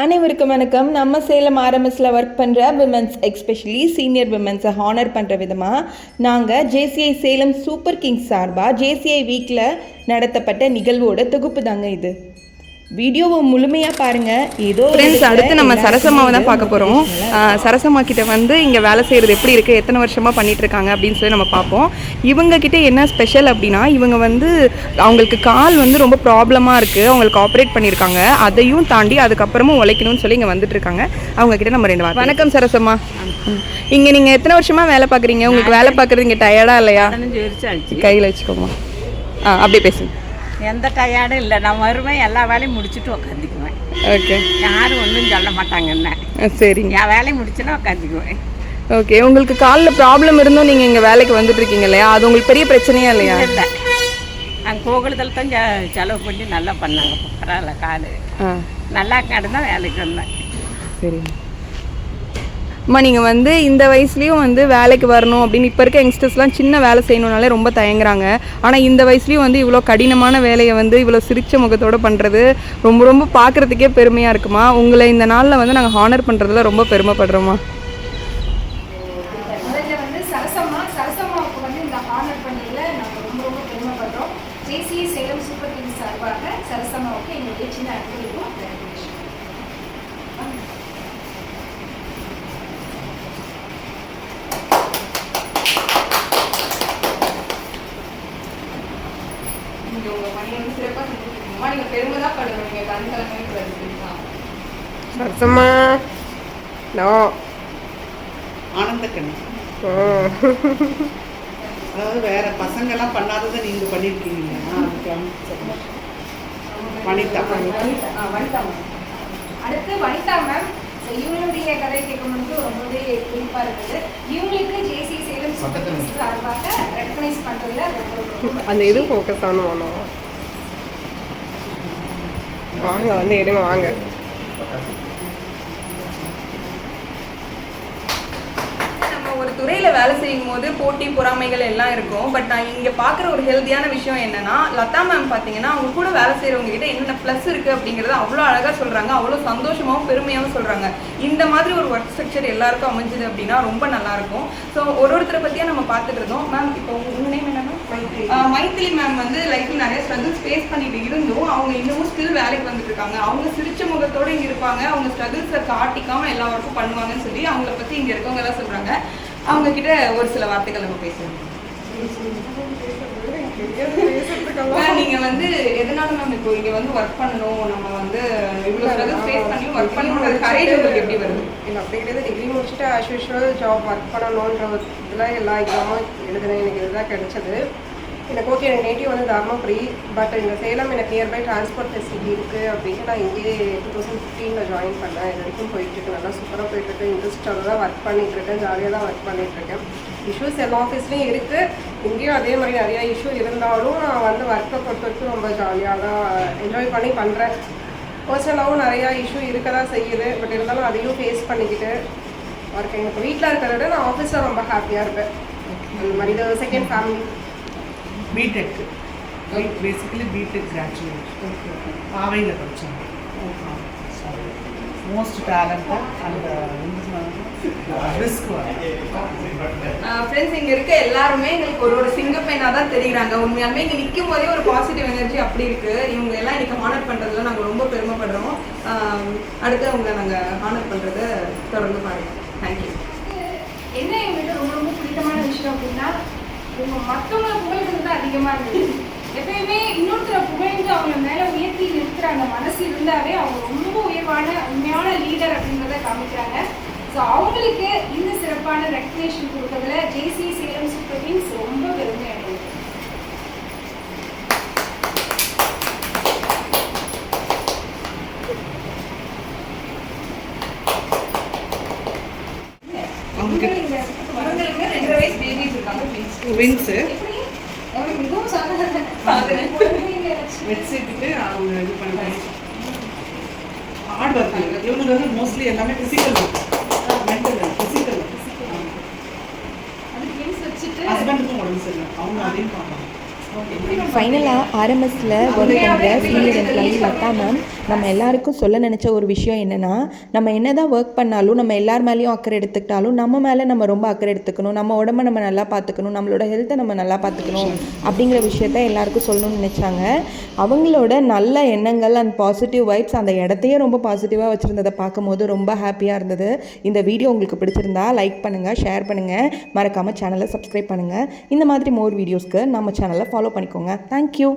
அனைவருக்கும் வணக்கம். நம்ம சேலம் ஆர்எம்எஸில் ஒர்க் பண்ணுற விமென்ஸ், எக்ஸ்பெஷலி சீனியர் விமென்ஸை ஹானர் பண்ணுற விதமாக நாங்கள் ஜேசிஐ சேலம் சூப்பர் கிங்ஸ் சார்பாக ஜேசிஐ வீக்கில் நடத்தப்பட்ட நிகழ்வோட தொகுப்பு தாங்க இது. வீடியோவை முழுமையாக பாருங்கள். ஏதோ ஃப்ரெண்ட்ஸ், அடுத்து நம்ம சரசம்மாவை தான் பார்க்க போகிறோம். சரசம்மா கிட்ட வந்து இங்கே வேலை செய்கிறது எப்படி இருக்குது, எத்தனை வருஷமாக பண்ணிகிட்டு இருக்காங்க அப்படின்னு சொல்லி நம்ம பார்ப்போம். இவங்கக்கிட்ட என்ன ஸ்பெஷல் அப்படின்னா, இவங்க வந்து அவங்களுக்கு கால் வந்து ரொம்ப ப்ராப்ளமாக இருக்குது, அவங்களுக்கு ஆப்ரேட் பண்ணியிருக்காங்க. அதையும் தாண்டி அதுக்கப்புறமும் உழைக்கணும்னு சொல்லி இங்கே வந்துட்டு இருக்காங்க. அவங்கக்கிட்ட நம்ம 2 வாரம். வணக்கம் சரசம்மா. இங்கே நீங்கள் எத்தனை வருஷமாக வேலை பார்க்குறீங்க? உங்களுக்கு வேலை பார்க்குறது இங்கே டயர்டாக இல்லையா? கையில் வச்சுக்கோமா. அப்படியே பேசுங்க. எந்த டயர்டும் இல்லை. நான் வருவேன், எல்லா வேலையும் முடிச்சுட்டு உட்காந்துக்குவேன். ஓகே. யாரும் ஒன்றும் சொல்ல மாட்டாங்க. என்ன சரிங்க, என் வேலையை முடிச்சுன்னா உட்காந்துக்குவேன். ஓகே. உங்களுக்கு காலில் ப்ராப்ளம் இருந்தும் நீங்கள் இங்கே வேலைக்கு வந்துட்டு இருக்கீங்க இல்லையா? அது உங்களுக்கு பெரிய பிரச்சனையா இல்லையா? இல்லை, நாங்கள் கோகுலத்தில் தான் செலவு பண்ணி நல்லா பண்ணாங்க. பரவாயில்ல, கால் நல்லா தான் வேலைக்கு வந்தேன். சரிங்க அம்மா, நீங்கள் வந்து இந்த வயசுலேயும் வந்து வேலைக்கு வரணும் அப்படின்னு இப்போ இருக்க யங்ஸ்டர்ஸ்லாம் சின்ன வேலை செய்யணுன்னாலே ரொம்ப தயங்குறாங்க. ஆனால் இந்த வயசுலேயும் வந்து இவ்வளோ கடினமான வேலையை வந்து இவ்வளோ சிரிச்ச முகத்தோடு பண்ணுறது ரொம்ப ரொம்ப பார்க்குறதுக்கே பெருமையாக இருக்குமா. உங்களை இந்த நாளில் வந்து நாங்கள் ஹானர் பண்ணுறதுல ரொம்ப பெருமைப்படுறோமா. சரசம்மா, நோ ஆனந்தக்கண்ணி. அதாவது வேற பசங்கெல்லாம் பண்ணாததை நீங்க பண்ணிருக்கீங்க. அடுத்து வனிதா மேம். இவங்களுடைய கதை கேட்கும்போது ரொம்பவே குறிப்பா இருக்குது. இவங்களுக்கு ஜேசி சேலம் சார்பாக ரெகக்னைஸ் பண்றதுல அந்த இது ஃபோக்கஸ் ஆனோம். வாங்க வந்து எடுங்க, வாங்க. ஒரு துறையில் வேலை செய்யும் போது போட்டி பொறாமைகள் எல்லாம் இருக்கும். பட் நான் இங்கே பார்க்குற ஒரு ஹெல்த்தியான விஷயம் என்னன்னா, லதா மேம் பார்த்தீங்கன்னா அவங்க கூட வேலை செய்கிறவங்க கிட்ட என்னென்ன ப்ளஸ் இருக்குது அப்படிங்கிறத அவ்வளோ அழகாக சொல்கிறாங்க, அவ்வளோ சந்தோஷமாகவும் பெருமையாகவும் சொல்கிறாங்க. இந்த மாதிரி ஒரு ஒர்க் ஸ்ட்ரக்சர் எல்லாருக்கும் அமைஞ்சுது அப்படின்னா ரொம்ப நல்லாயிருக்கும். ஸோ ஒருத்தரை பற்றியாக நம்ம பார்த்துட்டு இருந்தோம். மேம், இப்போ உங்கள் நேம் என்னன்னா மைத்திலி மேம் வந்து லைஃப்பில் நிறைய ஸ்ட்ரகிள்ஸ் ஃபேஸ் பண்ணிட்டு இருந்தும் அவங்க இன்னமும் ஸ்டில் வேலைக்கு வந்துட்டு இருக்காங்க. அவங்க சிரிச்ச முகத்தோடு இங்கே இருப்பாங்க, அவங்க ஸ்ட்ரகிள்ஸை காட்டிக்காமல் எல்லா ஒர்க்கும் பண்ணுவாங்கன்னு சொல்லி அவங்கள பற்றி இங்கே இருக்கவங்க எல்லாம் சொல்கிறாங்க. அவங்க கிட்ட ஒரு சில வார்த்தைகள் நம்ம பேசுவோம். நீங்க வந்து எதனால மேம் இப்போ இங்க வந்து ஒர்க் பண்ணணும், நம்ம வந்து இவ்வளவு ஸ்ட்ரகிள்ஸ் ஃபேஸ் பண்ணி ஒர்க் பண்ணணும்ன்ற கரேஜ் உங்களுக்கு எப்படி வருது? இல்லை, அப்படி கிடையாது. டிகிரி முடிச்சுட்டு ஆஸ் யூஷுவல் ஜாப் ஒர்க் பண்ணணுன்ற ஒரு இதில் எல்லா எக்ஸாமும் எழுதுனேன். எனக்கு இதுதான் கிடைச்சது. எனக்கு ஓகே, எனக்கு நேட்டிவ் வந்து தர்மபுரி. பட் இந்த சேலம் எனக்கு நியர்பை டிரான்ஸ்போர்ட் ஃபெசிலிட்டி இருக்குது அப்படின்ட்டு நான் இங்கேயே 2015 ஜாயின் பண்ணேன். இது வரைக்கும் போயிட்டுருக்கு, நல்லா சூப்பராக போயிட்டுருக்கு. இன்ட்ரெஸ்டாக தான் ஒர்க் பண்ணிகிட்ருக்கேன், ஜாலியாக தான் ஒர்க் பண்ணிகிட்ருக்கேன். இஷ்யூஸ் எல்லா ஆஃபீஸ்லேயும் இருக்குது, இங்கேயும் அதே மாதிரி நிறையா இஷ்யூ இருந்தாலும் நான் வந்து ஒர்க்கை பொறுத்த வரைக்கும் ரொம்ப ஜாலியாக தான் என்ஜாய் பண்ணி பண்ணுறேன். பர்சனலாகவும் நிறையா இஷ்யூ இருக்க தான் செய்யுது. பட் இருந்தாலும் அதையும் ஃபேஸ் பண்ணிக்கிட்டு ஒர்க். எனக்கு வீட்டில் இருக்கிறத விட நான் ஆஃபீஸில் ரொம்ப ஹாப்பியாக இருப்பேன். அந்த மாதிரி இது second family. BTech, basically BTech graduate பாவையில் படித்தாங்க. Most talented and risk. Friends, இங்கே இருக்க எல்லாருமே எங்களுக்கு ஒரு சிங்கப்பெண்ணாக தான் தெரியுறாங்க. உண்மையாலுமே இங்கே நிற்கும் போதே ஒரு பாசிட்டிவ் எனர்ஜி அப்படி இருக்குது. இவங்க எல்லாம் இன்னைக்கு ஹானர் பண்ணுறதுல நாங்கள் ரொம்ப பெருமைப்படுறோம். அடுத்து அவங்களை நாங்கள் ஹானர் பண்ணுறதை தொடர்ந்து பாருங்கள். தேங்க்யூ. என்ன எங்களுக்கு ரொம்ப ரொம்ப பிடித்தமான விஷயம் அப்படின்னா, இவங்க மற்றவங்களை புகழ்கிறது தான் அதிகமாக இருக்குது. எப்பயுமே இன்னொருத்தரை புகழ்ந்து அவங்க மேலே உயர்த்தி நிறுத்துற அந்த மனசு இருந்தாவே அவங்க ரொம்ப உயர்வான உண்மையான லீடர் அப்படிங்கிறத காமிக்கிறாங்க. ஸோ அவங்களுக்கு இந்த சிறப்பான ரெக்கக்னேஷன் கொடுக்கறதுல ஜேசி சேலம் சூப்பர் கிங்ஸ் ரொம்ப பெருமை அடையுது. வெட்ஸிட்டு அவங்க இது பண்ணி ஹார்ட் ஒர்க். இவங்களுக்கு வந்து மோஸ்ட்லி எல்லாமே ஃபிசிக்கல் ஒர்க், மென்டல் ஃபிசிக்கல். ஹஸ்பண்டுக்கும் உடம்பு சரியில்லை, அவங்க அதையும் பார்ப்பாங்க. ஃபைனலாக ஆர்எம்எஸில் ஒர்க் பண்ணுற சீனியர் எம்ப்ளாயி லதா மேம் நம்ம எல்லாருக்கும் சொல்ல நினச்ச ஒரு விஷயம் என்னென்னா, நம்ம என்ன தான் ஒர்க் பண்ணாலும் நம்ம எல்லார் மேலேயும் அக்கறை எடுத்துக்கிட்டாலும் நம்ம மேலே நம்ம ரொம்ப அக்கறை எடுத்துக்கணும், நம்ம உடம்ப நம்ம நல்லா பார்த்துக்கணும், நம்மளோட ஹெல்த்தை நம்ம நல்லா பார்த்துக்கணும் அப்படிங்கிற விஷயத்த எல்லாருக்கும் சொல்லணும்னு நினச்சாங்க. அவங்களோட நல்ல எண்ணங்கள் அண்ட் பாசிட்டிவ் வைப்ஸ் அந்த இடத்தையே ரொம்ப பாசிட்டிவாக வச்சுருந்ததை பார்க்கும்போது ரொம்ப ஹாப்பியாக இருந்தது. இந்த வீடியோ உங்களுக்கு பிடிச்சிருந்தா லைக் பண்ணுங்கள், ஷேர் பண்ணுங்கள், மறக்காமல் சேனலை சப்ஸ்கிரைப் பண்ணுங்கள். இந்த மாதிரி மோர் வீடியோஸ்க்கு நம்ம சேனலை ஃபாலோ பண்ணிக்கோங்க. தேங்க்யூ.